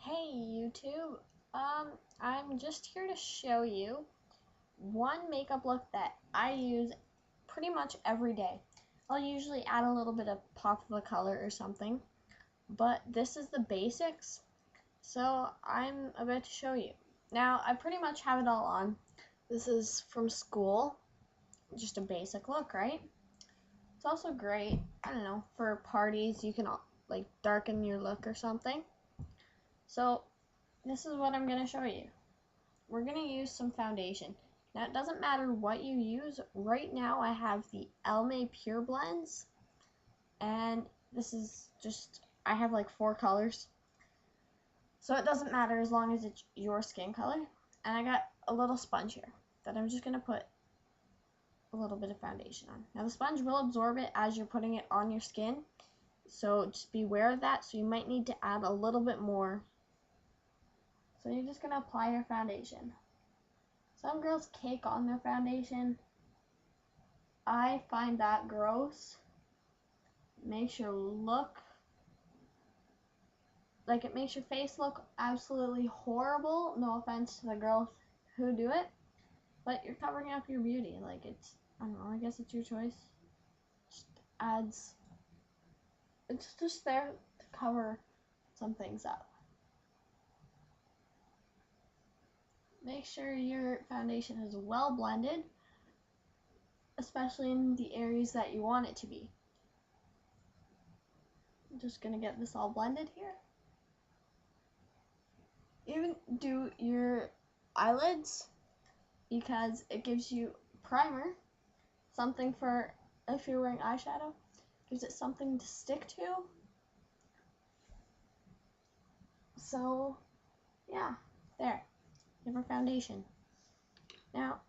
Hey YouTube, I'm just here to show you one makeup look that I use pretty much every day. I'll usually add a little bit of pop of a color or something, but this is the basics, so I'm about to show you. Now, I pretty much have it all on. This is from school, just a basic look, right? It's also great, I don't know, for parties. You can like darken your look or something. So this is what I'm going to show you. We're going to use some foundation. Now, it doesn't matter what you use. Right now, I have the Almay Pure Blends, and this is just, I have like 4 colors. So it doesn't matter as long as it's your skin color. And I got a little sponge here that I'm just going to put a little bit of foundation on. Now, the sponge will absorb it as you're putting it on your skin, so just be aware of that. So you might need to add a little bit more. So you're just going to apply your foundation. Some girls cake on their foundation. I find that gross. Makes your look, like it makes your face look absolutely horrible. No offense to the girls who do it, but you're covering up your beauty. Like it's, I don't know, I guess it's your choice. Just adds, it's just there to cover some things up. Make sure your foundation is well blended, especially in the areas that you want it to be. I'm just going to get this all blended here. Even do your eyelids, because it gives you primer, something for if you're wearing eyeshadow, gives it something to stick to. So yeah, there. You have our foundation. Now,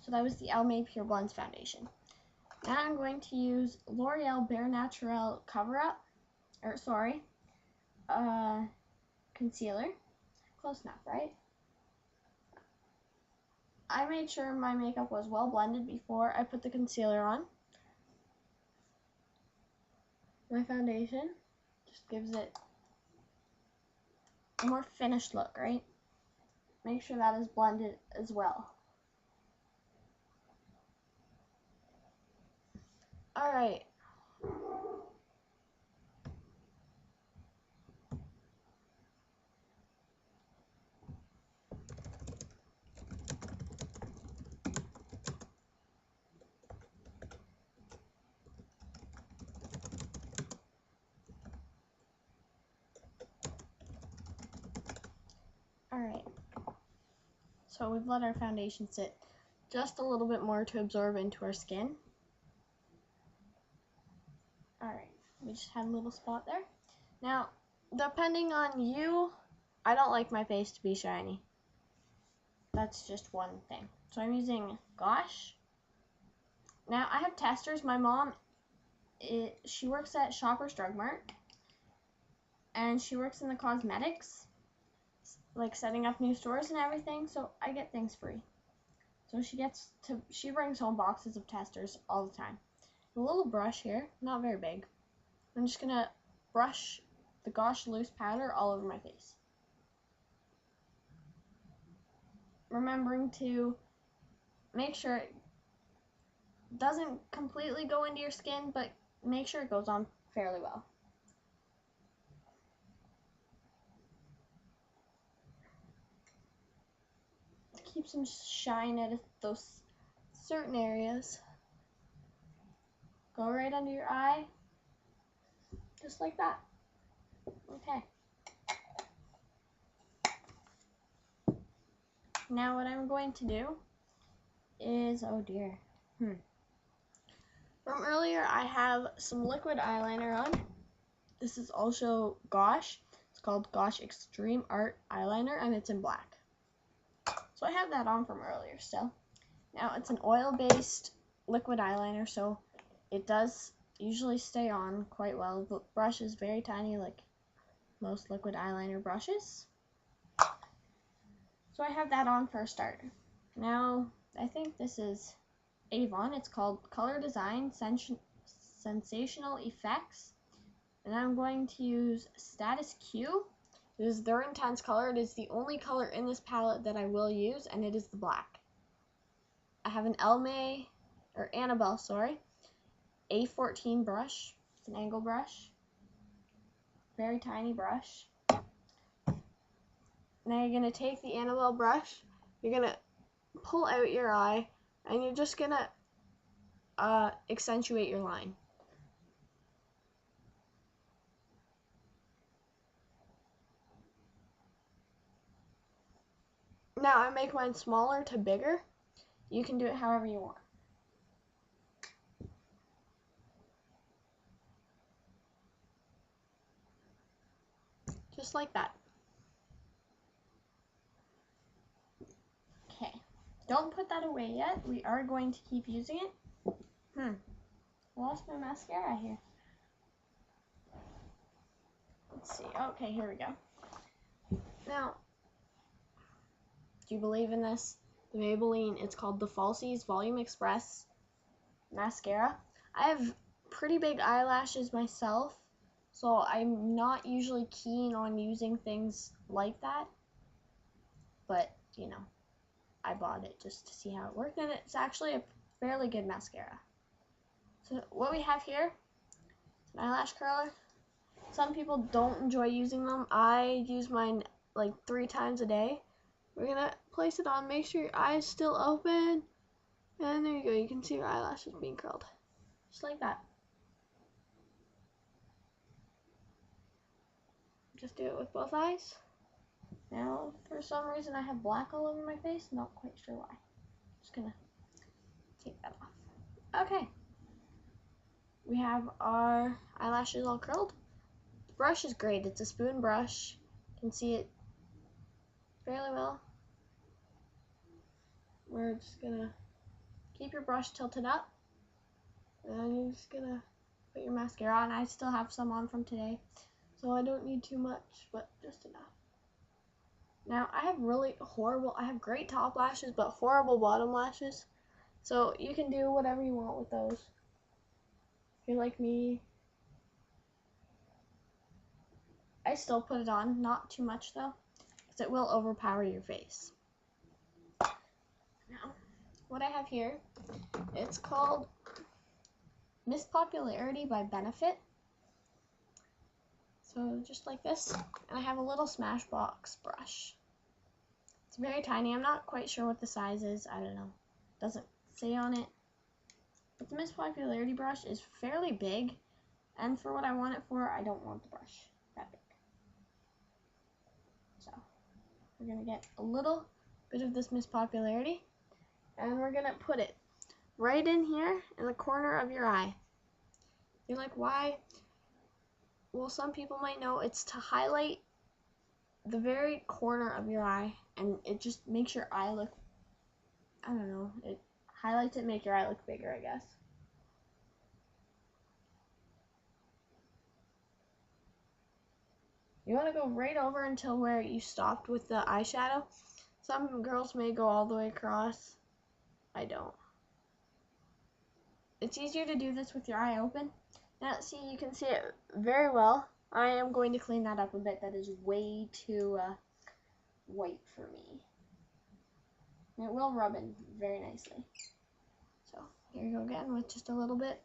so that was the Almay Pure Blends foundation. Now I'm going to use L'Oreal Bare Naturel Cover Up, concealer. Close enough, right? I made sure my makeup was well blended before I put the concealer on. My foundation just gives it a more finished look, right? Make sure that is blended as well. Alright. Alright. So we've let our foundation sit just a little bit more to absorb into our skin. Alright, we just had a little spot there. Now, depending on you, I don't like my face to be shiny. That's just one thing. So I'm using Gosh. Now, I have testers. My mom, she works at Shoppers Drug Mart, and she works in the cosmetics, like setting up new stores and everything, so I get things free. So she brings home boxes of testers all the time. A little brush here, not very big. I'm just gonna brush the Gosh loose powder all over my face. Remembering to make sure it doesn't completely go into your skin, but make sure it goes on fairly well. Keep some shine at those certain areas. Go right under your eye, just like that. Okay. Now what I'm going to do is, oh dear. From earlier, I have some liquid eyeliner on. This is also Gosh. It's called Gosh Extreme Art Eyeliner, and it's in black. So I have that on from earlier still. Now it's an oil-based liquid eyeliner, so it does usually stay on quite well. The brush is very tiny, like most liquid eyeliner brushes. So I have that on for a starter. Now, I think this is Avon. It's called Color Design Sensational Effects. And I'm going to use Status Q. It is their intense color. It is the only color in this palette that I will use, and it is the black. I have an Annabelle, A14 brush. It's an angle brush. Very tiny brush. Now you're going to take the Annabelle brush, you're going to pull out your eye, and you're just going to accentuate your line. Now I make mine smaller to bigger. You can do it however you want. Just like that. Okay, don't put that away yet. We are going to keep using it. Lost my mascara here. Let's see. Okay, here we go. Now, do you believe in this? The Maybelline, it's called the Falsies Volume Express mascara. I have pretty big eyelashes myself, so I'm not usually keen on using things like that. But, you know, I bought it just to see how it worked, and it's actually a fairly good mascara. So what we have here is an eyelash curler. Some people don't enjoy using them. I use mine like 3 times a day. We're gonna place it on, make sure your eye is still open, and there you go. You can see your eyelashes being curled. Just like that. Just do it with both eyes. Now, for some reason I have black all over my face, not quite sure why. Just gonna take that off. Okay. We have our eyelashes all curled. The brush is great. It's a spoon brush. You can see it fairly well. We're just gonna keep your brush tilted up, and you're just gonna put your mascara on. I still have some on from today, so I don't need too much, but just enough. Now, I have great top lashes, but horrible bottom lashes, so you can do whatever you want with those. If you're like me, I still put it on, not too much though, because it will overpower your face. Now, what I have here, it's called Miss Popularity by Benefit. So just like this, and I have a little Smashbox brush. It's very tiny. I'm not quite sure what the size is. I don't know. It doesn't say on it. But the Miss Popularity brush is fairly big, and for what I want it for, I don't want the brush that big. So we're gonna get a little bit of this Miss Popularity, and we're gonna put it right in here in the corner of your eye. You're like, why? Well, some people might know it's to highlight the very corner of your eye, and it just makes your eye look, I don't know, it highlights it, make your eye look bigger, I guess. You want to go right over until where you stopped with the eyeshadow. Some girls may go all the way across. I don't. It's easier to do this with your eye open. Now, see, you can see it very well. I am going to clean that up a bit. That is way too white for me. And it will rub in very nicely. So, here you go again with just a little bit.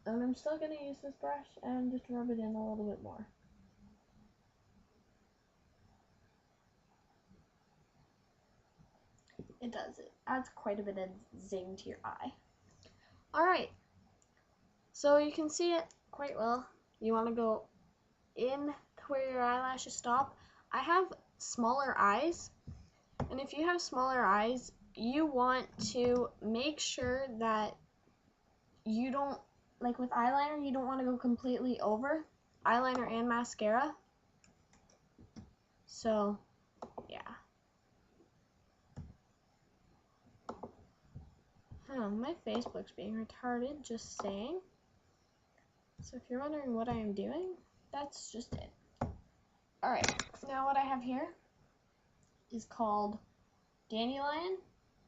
And I'm still going to use this brush and just rub it in a little bit more. It does. It adds quite a bit of zing to your eye. Alright, so you can see it quite well. You want to go in to where your eyelashes stop. I have smaller eyes, and if you have smaller eyes, you want to make sure that you don't, like with eyeliner, you don't want to go completely over eyeliner and mascara. So, yeah. My Facebook is being retarded, just saying. So if you're wondering what I am doing, that's just it. Alright, now what I have here is called Dandelion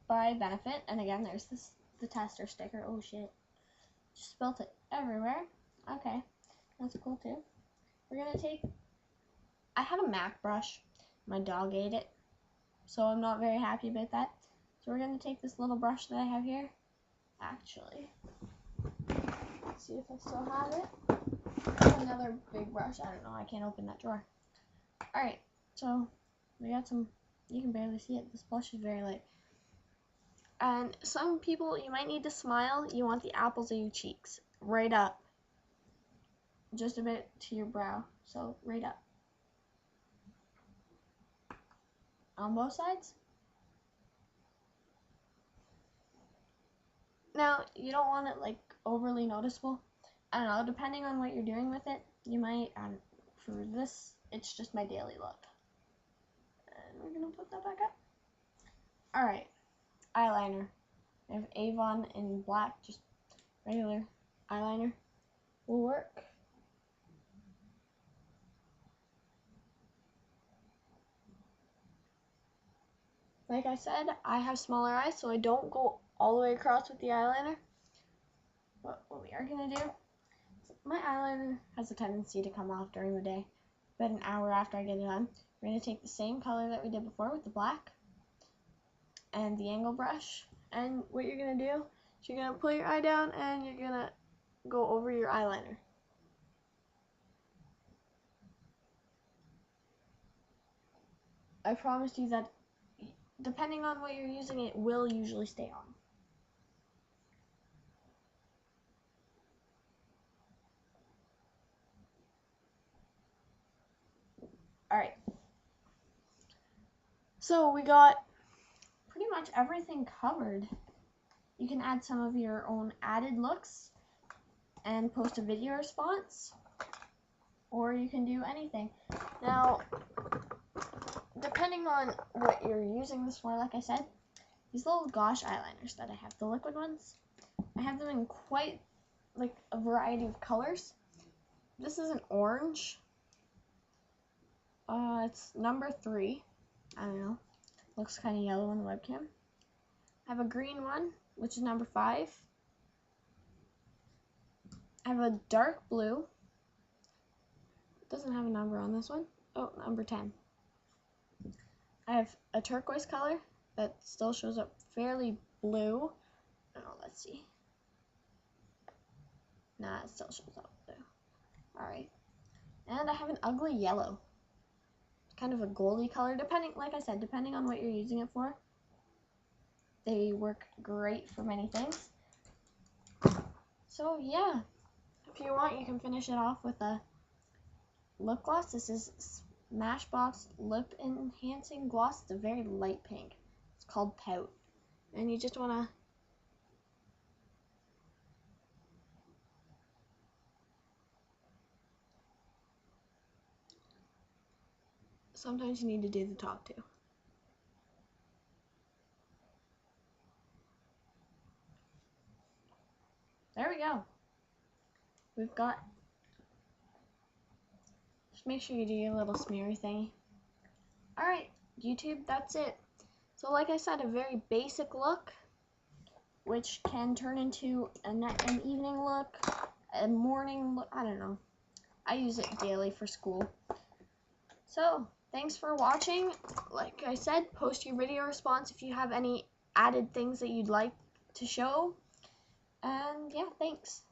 by Benefit. And again, there's this the tester sticker. Oh shit. Just spilt it everywhere. Okay, that's cool too. We're gonna take, I had a MAC brush. My dog ate it, so I'm not very happy about that. So we're gonna take this little brush that I have here. Actually, let's see if I still have it. Another big brush. I don't know. I can't open that drawer. Alright, so we got some, you can barely see it. This blush is very light. And some people, you might need to smile. You want the apples of your cheeks right up. Just a bit to your brow. So right up. On both sides. Now, you don't want it like overly noticeable. I don't know, depending on what you're doing with it, you might, for this, it's just my daily look. And we're gonna put that back up. Alright, eyeliner. I have Avon in black, just regular eyeliner will work. Like I said, I have smaller eyes, so I don't go all the way across with the eyeliner. But what we are gonna do, my eyeliner has a tendency to come off during the day, but an hour after I get it done, we're gonna take the same color that we did before with the black and the angle brush, and what you're gonna do is you're gonna pull your eye down and you're gonna go over your eyeliner. I promise you that depending on what you're using, it will usually stay on. Alright, so we got pretty much everything covered. You can add some of your own added looks and post a video response, or you can do anything. Now, depending on what you're using this for, like I said, these little Gosh eyeliners that I have, the liquid ones, I have them in quite like a variety of colors. This is an orange. It's number 3. I don't know. Looks kind of yellow on the webcam. I have a green one, which is number 5. I have a dark blue. It doesn't have a number on this one. Oh, number 10. I have a turquoise color that still shows up fairly blue. Oh, let's see. Nah, it still shows up blue. Alright. And I have an ugly yellow. Kind of a goldy color, depending, like I said, depending on what you're using it for. They work great for many things. So yeah, if you want, you can finish it off with a lip gloss. This is Smashbox Lip Enhancing Gloss. It's a very light pink. It's called Pout. And you just want to sometimes you need to do the top too. There we go. We've got, just make sure you do your little smeary thingy. Alright, YouTube, that's it. So like I said, a very basic look, which can turn into an evening look, a morning look, I don't know. I use it daily for school. So, thanks for watching. Like I said, post your video response if you have any added things that you'd like to show. And yeah, thanks.